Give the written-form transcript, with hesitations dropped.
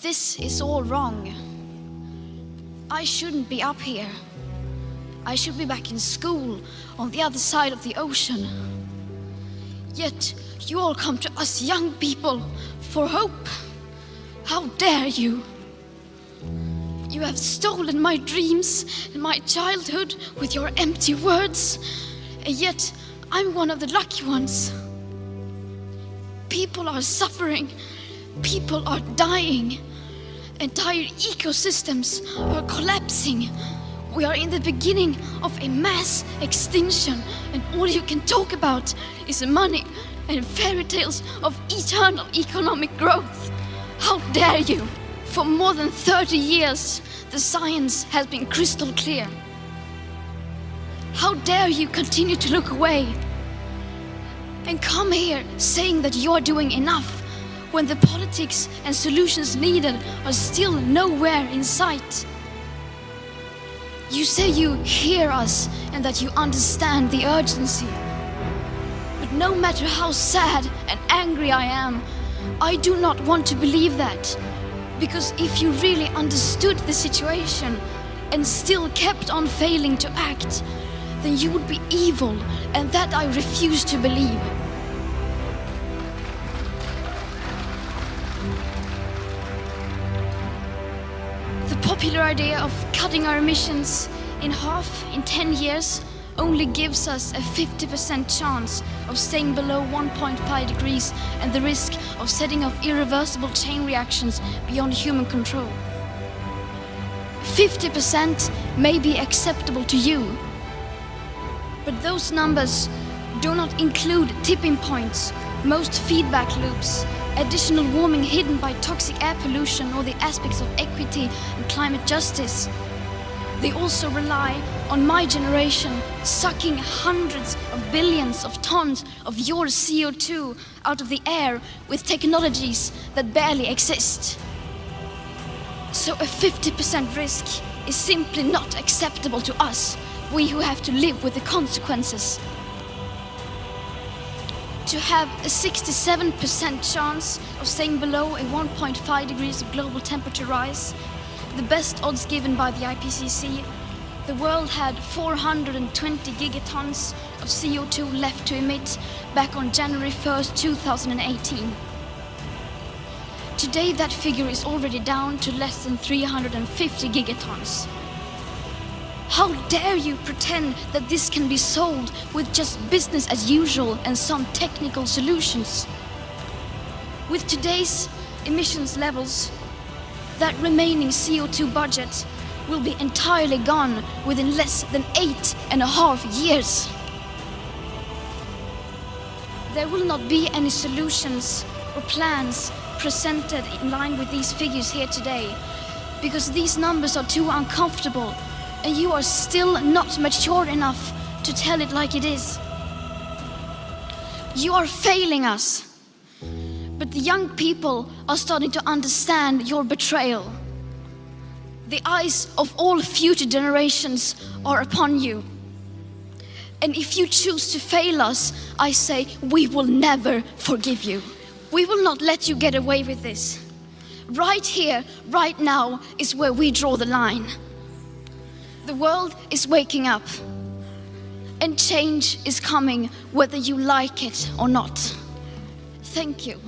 This is all wrong. I shouldn't be up here. I should be back in school on the other side of the ocean. Yet you all come to us young people for hope. How dare you? You have stolen my dreams and my childhood with your empty words, and yet I'm one of the lucky ones. People are suffering, people are dying, entire ecosystems are collapsing. We are in the beginning of a mass extinction, and all you can talk about is money and fairy tales of eternal economic growth. How dare you? For more than 30 years, the science has been crystal clear. How dare you continue to look away and come here saying that you're doing enough when the politics and solutions needed are still nowhere in sight? You say you hear us and that you understand the urgency. But no matter how sad and angry I am, I do not want to believe that. Because if you really understood the situation and still kept on failing to act, then you would be evil, and that I refuse to believe. The popular idea of cutting our emissions in half in 10 years only gives us a 50% chance of staying below 1.5 degrees and the risk of setting off irreversible chain reactions beyond human control. 50% may be acceptable to you, but those numbers do not include tipping points, most feedback loops, additional warming hidden by toxic air pollution, or the aspects of equity and climate justice. They also rely on my generation sucking hundreds of billions of tons of your CO2 out of the air with technologies that barely exist. So a 50% risk is simply not acceptable to us, we who have to live with the consequences. To have a 67% chance of staying below a 1.5 degrees of global temperature rise, the best odds given by the IPCC, the world had 420 gigatons of CO2 left to emit back on January 1st, 2018. Today that figure is already down to less than 350 gigatons. How dare you pretend that this can be solved with just business as usual and some technical solutions? With today's emissions levels, that remaining CO2 budget will be entirely gone within less than 8.5 years. There will not be any solutions or plans presented in line with these figures here today, because these numbers are too uncomfortable and you are still not mature enough to tell it like it is. You are failing us. But the young people are starting to understand your betrayal. The eyes of all future generations are upon you. And if you choose to fail us, I say we will never forgive you. We will not let you get away with this. Right here, right now is where we draw the line. The world is waking up, and change is coming whether you like it or not. Thank you.